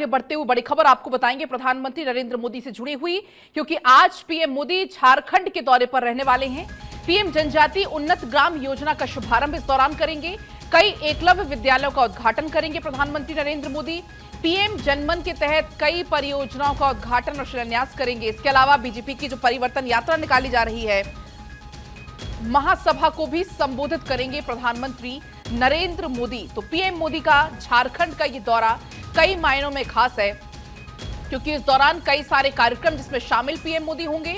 आगे बढ़ते हुए बड़ी खबर आपको बताएंगे प्रधानमंत्री नरेंद्र मोदी से जुड़ी हुई, क्योंकि आज पीएम मोदी झारखंड के दौरे पर रहने वाले हैं। पीएम जनजाति उन्नत ग्राम योजना का शुभारंभ इस दौरान करेंगे। कई एकलव्य विद्यालयों का उद्घाटन करेंगे प्रधानमंत्री नरेंद्र मोदी। पीएम जनमन के तहत कई परियोजनाओं का उद्घाटन और शिलान्यास करेंगे। इसके अलावा बीजेपी की जो परिवर्तन यात्रा निकाली जा रही है, महासभा को भी संबोधित करेंगे प्रधानमंत्री नरेंद्र मोदी। तो पीएम मोदी का झारखंड का ये दौरा कई मायनों में खास है, क्योंकि इस दौरान कई सारे कार्यक्रम जिसमें शामिल पीएम मोदी होंगे।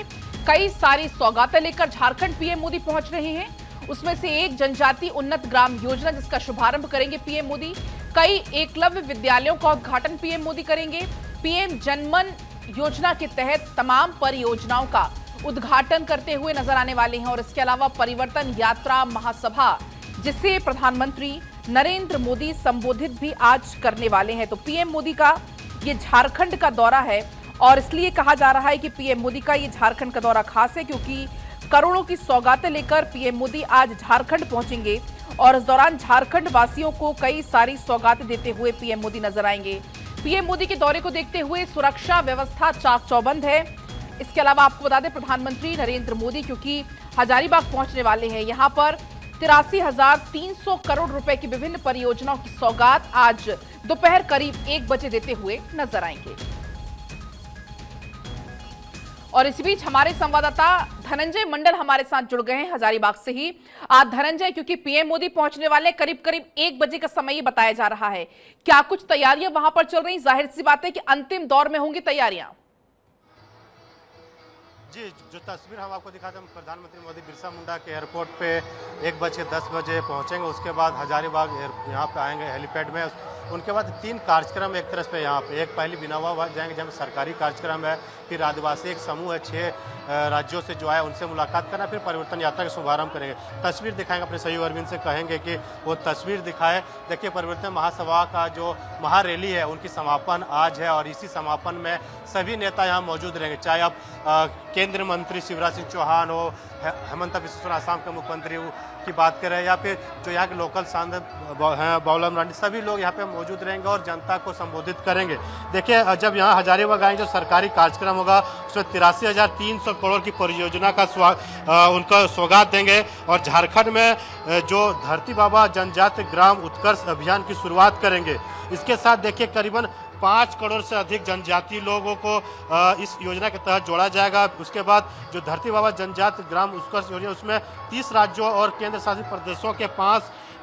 कई सारी सौगातें लेकर झारखंड पीएम मोदी पहुंच रहे हैं। उसमें से एक जनजाति उन्नत ग्राम योजना, जिसका शुभारंभ करेंगे पीएम मोदी। कई एकलव्य विद्यालयों का उद्घाटन पीएम मोदी करेंगे। पीएम जनमन योजना के तहत तमाम परियोजनाओं का उद्घाटन करते हुए नजर आने वाले हैं। और इसके अलावा परिवर्तन यात्रा महासभा, जिसे प्रधानमंत्री नरेंद्र मोदी संबोधित भी आज करने वाले हैं। तो पीएम मोदी का ये झारखंड का दौरा है, और इसलिए कहा जा रहा है कि पीएम मोदी का ये झारखंड का दौरा खास है, क्योंकि करोड़ों की सौगातें लेकर पीएम मोदी आज झारखंड पहुंचेंगे। और इस दौरान झारखंड वासियों को कई सारी सौगातें देते हुए पीएम मोदी नजर आएंगे। पीएम मोदी के दौरे को देखते हुए सुरक्षा व्यवस्था चाक चौबंद है। इसके अलावा आपको बता दें, प्रधानमंत्री नरेंद्र मोदी क्योंकि हजारीबाग पहुंचने वाले हैं, यहां पर 83,300 करोड़ रुपए की विभिन्न परियोजनाओं की सौगात आज दोपहर करीब 1 बजे देते हुए नजर आएंगे। और इसी बीच हमारे संवाददाता धनंजय मंडल हमारे साथ जुड़ गए हैं हजारीबाग से ही। आज धनंजय, क्योंकि पीएम मोदी पहुंचने वाले करीब करीब 1 बजे का समय बताया जा रहा है, क्या कुछ तैयारियां वहां पर चल रही? जाहिर सी बात है कि अंतिम दौर में होंगी तैयारियां। जी, जो तस्वीर हम आपको दिखाते हैं, प्रधानमंत्री मोदी बिरसा मुंडा के एयरपोर्ट पे 1:10 पहुंचेंगे। उसके बाद हजारीबाग यहाँ पे आएंगे हेलीपैड में। उनके बाद 3 कार्यक्रम एक तरफ पे यहाँ पे, एक पहले बिनावा जाएंगे जहाँ सरकारी कार्यक्रम है, फिर आदिवासी एक समूह है 6 राज्यों से जो आए उनसे मुलाकात करना, फिर परिवर्तन यात्रा का शुभारंभ करेंगे। तस्वीर दिखाएंगे, अपने सहयोगी अरविंद से कहेंगे कि वो तस्वीर दिखाए। देखिए, परिवर्तन महासभा का जो महारैली है उनकी समापन आज है, और इसी समापन में सभी नेता यहाँ मौजूद रहेंगे, चाहे आप केंद्रीय मंत्री शिवराज सिंह चौहान हो, हेमंत बिस्वा शर्मा आसाम के मुख्यमंत्री की बात करें, या फिर जो यहाँ के लोकल सांसद हैं बाबूलाल मरांडी, सभी लोग यहाँ पे मौजूद रहेंगे और जनता को संबोधित करेंगे। देखिए, जब यहाँ हजारीबाग आएंगे, जो सरकारी कार्यक्रम होगा उसमें 83,300 करोड़ की परियोजना का उनका सौगात देंगे। और झारखंड में जो धरती बाबा जनजाति ग्राम उत्कर्ष अभियान की शुरुआत करेंगे। इसके साथ देखिए, करीबन 5 करोड़ से अधिक जनजाति लोगों को इस योजना के तहत जोड़ा जाएगा। उसके बाद जो धरती बाबा जनजाति ग्राम उत्कर्ष योजना, उसमें 30 राज्यों और केंद्र शासित प्रदेशों के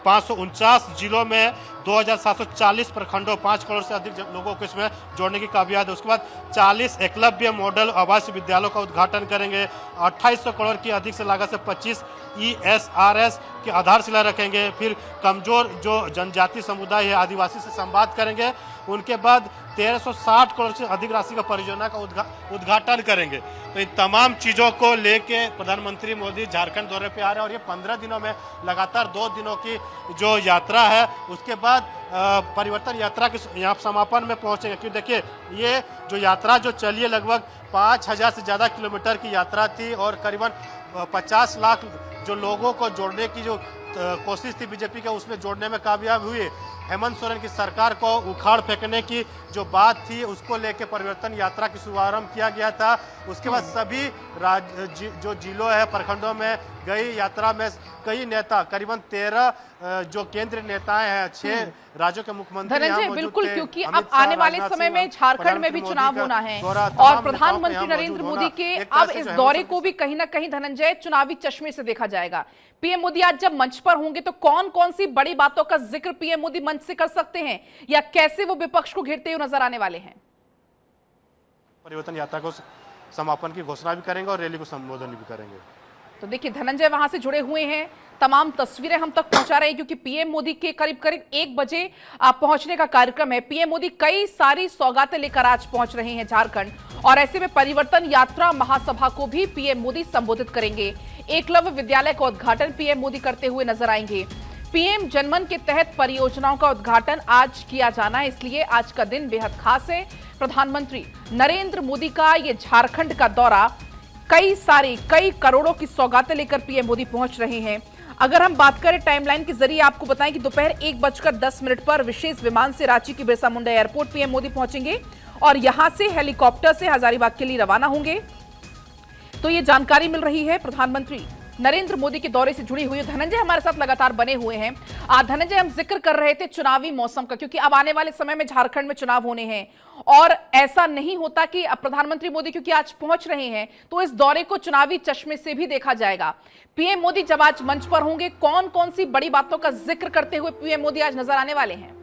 549 जिलों में 2,740 प्रखंडों 5 करोड़ से अधिक लोगों को इसमें जोड़ने की काबिलियत है। उसके बाद 40 एकलव्य मॉडल आवासीय विद्यालयों का उद्घाटन करेंगे। 2800 करोड़ की अधिक से लागत से 25 ESRS की आधारशिला रखेंगे। फिर कमजोर जो जनजाति समुदाय है, आदिवासी से संवाद करेंगे। उनके बाद 1360 करोड़ से अधिक राशि का परियोजना का उद्घाटन करेंगे। तो इन तमाम चीज़ों को लेके प्रधानमंत्री मोदी झारखंड दौरे पे आ रहे हैं, और ये 15 दिनों में लगातार 2 दिनों की जो यात्रा है, उसके बाद परिवर्तन यात्रा के यहाँ समापन में पहुंचेंगे। क्योंकि देखिए, ये जो यात्रा जो चली है, लगभग 5000 से ज़्यादा किलोमीटर की यात्रा थी, और करीबन 50 लाख जो लोगों को जोड़ने की जो कोशिश थी बीजेपी के, उसमें जोड़ने में कामयाब हुई। हेमंत सोरेन की सरकार को उखाड़ फेंकने की जो बात थी, उसको लेकर परिवर्तन यात्रा की शुभारंभ किया गया था। उसके बाद सभी जो जिलों है, प्रखंडों में गई यात्रा में कई नेता, करीबन 13 जो केंद्रीय नेताएं हैं, 6 राज्यों के मुख्यमंत्री धनंजय, बिल्कुल, क्योंकि अब आने वाले समय में झारखंड में भी चुनाव होना है, और प्रधानमंत्री नरेंद्र मोदी के अब इस दौरे को भी कहीं ना कहीं धनंजय चुनावी चश्मे से देखा जाएगा। पीएम मोदी आज जब मंच पर होंगे, तो कौन कौन सी बड़ी बातों का जिक्र पीएम मोदी मंच से कर सकते हैं, या कैसे वो विपक्ष को घेरते हुए नजर आने वाले हैं? परिवर्तन यात्रा को समापन की घोषणा भी करेंगे और रैली को संबोधन भी करेंगे। तो देखिए, धनंजय वहां से जुड़े हुए हैं, तमाम तस्वीरें हम तक पहुंचा रहे हैं, क्योंकि पीएम मोदी के करीब करीब 1 बजे पहुंचने का कार्यक्रम है। पीएम मोदी कई सारी सौगातें लेकर आज पहुंच रहे हैं झारखंड, और ऐसे में परिवर्तन यात्रा महासभा को भी पीएम मोदी संबोधित करेंगे। एकलव्य विद्यालय का उद्घाटन पीएम मोदी करते हुए नजर आएंगे। पीएम जनमन के तहत परियोजनाओं का उद्घाटन आज किया जाना है, इसलिए आज का दिन बेहद खास है। प्रधानमंत्री नरेंद्र मोदी का ये झारखंड का दौरा, कई करोड़ों की सौगातें लेकर पीएम मोदी पहुंच रहे हैं। अगर हम बात करें टाइमलाइन के जरिए आपको बताएं कि दोपहर 1:10 पर विशेष विमान से रांची की बिरसा मुंडा एयरपोर्ट पीएम मोदी पहुंचेंगे और यहां से हेलीकॉप्टर से हजारीबाग के लिए रवाना होंगे। तो ये जानकारी मिल रही है प्रधानमंत्री नरेंद्र मोदी के दौरे से जुड़ी हुई। धनंजय हमारे साथ लगातार बने हुए हैं। धनंजय, हम जिक्र कर रहे थे चुनावी मौसम का, क्योंकि अब आने वाले समय में झारखंड में चुनाव होने हैं और ऐसा नहीं होता कि अब प्रधानमंत्री मोदी क्योंकि आज पहुंच रहे हैं तो इस दौरे को चुनावी चश्मे से भी देखा जाएगा। पीएम मोदी जब आज मंच पर होंगे, कौन कौन सी बड़ी बातों का जिक्र करते हुए पीएम मोदी आज नजर आने वाले हैं?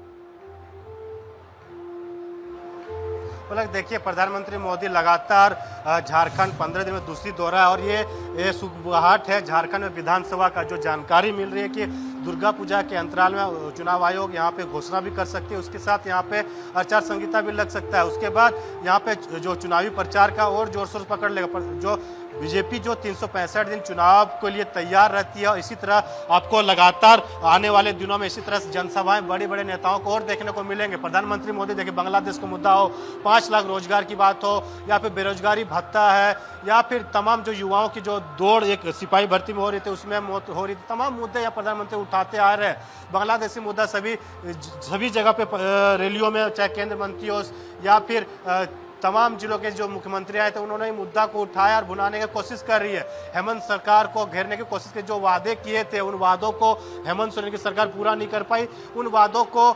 देखिए, प्रधानमंत्री मोदी लगातार झारखंड 15 दिन में दूसरी दौरा है और ये सुबहाट है झारखंड में विधानसभा का। जो जानकारी मिल रही है कि दुर्गा पूजा के अंतराल में चुनाव आयोग यहाँ पे घोषणा भी कर सकते हैं, उसके साथ यहाँ पे आचार संहिता भी लग सकता है। उसके बाद यहाँ पे जो चुनावी प्रचार का और जोर शोर पकड़ लेगा। जो बीजेपी जो 365 दिन चुनाव के लिए तैयार रहती है और इसी तरह आपको लगातार आने वाले दिनों में इसी तरह से जनसभाएं बड़े बड़े नेताओं को और देखने को मिलेंगे। प्रधानमंत्री मोदी देखिए, बांग्लादेश का मुद्दा हो, 5 लाख रोजगार की बात हो, या फिर बेरोजगारी भत्ता है, या फिर तमाम जो युवाओं की जो दौड़ एक सिपाही भर्ती में हो रही थी उसमें मौत हो रही थी, तमाम मुद्दे यहाँ प्रधानमंत्री उठाते आ रहे हैं। बांग्लादेशी मुद्दा सभी जगह पे रैलियों में, चाहे केंद्र मंत्री हो या फिर तमाम जिलों के जो मुख्यमंत्री आए थे, उन्होंने मुद्दा को उठाया और भुनाने की कोशिश कर रही है। हेमंत सरकार को घेरने की कोशिश की, जो वादे किए थे उन वादों को हेमंत सोरेन की सरकार पूरा नहीं कर पाई। उन वादों को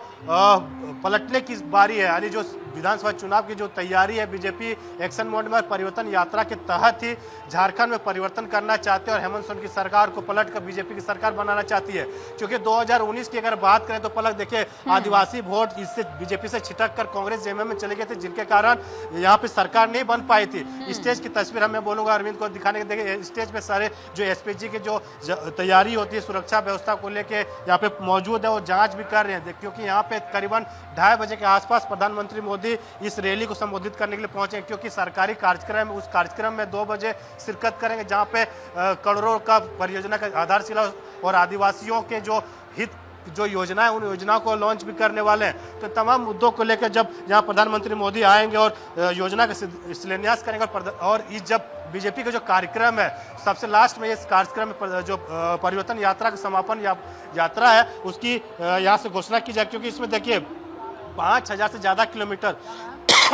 पलटने की बारी है। यानी जो विधानसभा चुनाव की जो तैयारी है, बीजेपी एक्शन मोड में परिवर्तन यात्रा के तहत ही झारखंड में परिवर्तन करना चाहते हैं और हेमंत सोरेन की सरकार को पलटकर बीजेपी की सरकार बनाना चाहती है। क्योंकि 2019 की अगर बात करें तो पलक देखिए, आदिवासी वोट इससे बीजेपी से छिटक कर कांग्रेस जेएमएम में चले गए थे, जिनके कारण यहाँ पे सरकार नहीं बन पाई थी। स्टेज की तस्वीर हमें बोलूंगा अरविंद को दिखाने के, देखिए स्टेज पे सारे जो एसपीजी की जो तैयारी होती है सुरक्षा व्यवस्था को लेके यहाँ पे मौजूद है और जांच भी कर रहे हैं। क्योंकि यहाँ पे करीबन 2:30 बजे के आसपास प्रधानमंत्री मोदी इस रैली को संबोधित करने के लिए पहुंचे, क्योंकि सरकारी कार्यक्रम उस कार्यक्रम में 2 बजे शिरकत करेंगे, जहां पे करोड़ों का परियोजना का आधारशिला और आदिवासियों के जो हित जो योजना है उन योजनाओं को लॉन्च भी करने वाले हैं। तो तमाम मुद्दों को लेकर जब यहाँ प्रधानमंत्री मोदी आएंगे और योजना का शिलान्यास करेंगे और इस जब बीजेपी का जो कार्यक्रम है सबसे लास्ट में, इस कार्यक्रम में जो परिवर्तन यात्रा का समापन यात्रा है उसकी यहाँ से घोषणा की जाए। क्योंकि इसमें देखिए 5,000 से ज़्यादा किलोमीटर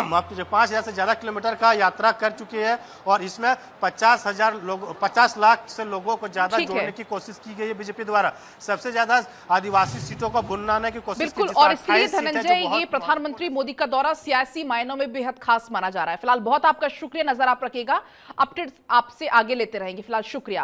माफ कीजिए 5,000 से ज़्यादा किलोमीटर का यात्रा कर चुकी है और इसमें 50 लाख से लोगों को ज़्यादा जोड़ने की कोशिश की गई है बीजेपी द्वारा। सबसे ज़्यादा आदिवासी सीटों को भुनाने की कोशिश बिल्कुल, और इसलिए धनंजय ये प्रधानमंत्री मोदी का दौरा सियासी मायनों में बेहद खास माना जा रहा है। फिलहाल बहुत आपका शुक्रिया, नजर आप रखिएगा, अपडेट्स आपसे आगे लेते रहेंगे। फिलहाल शुक्रिया।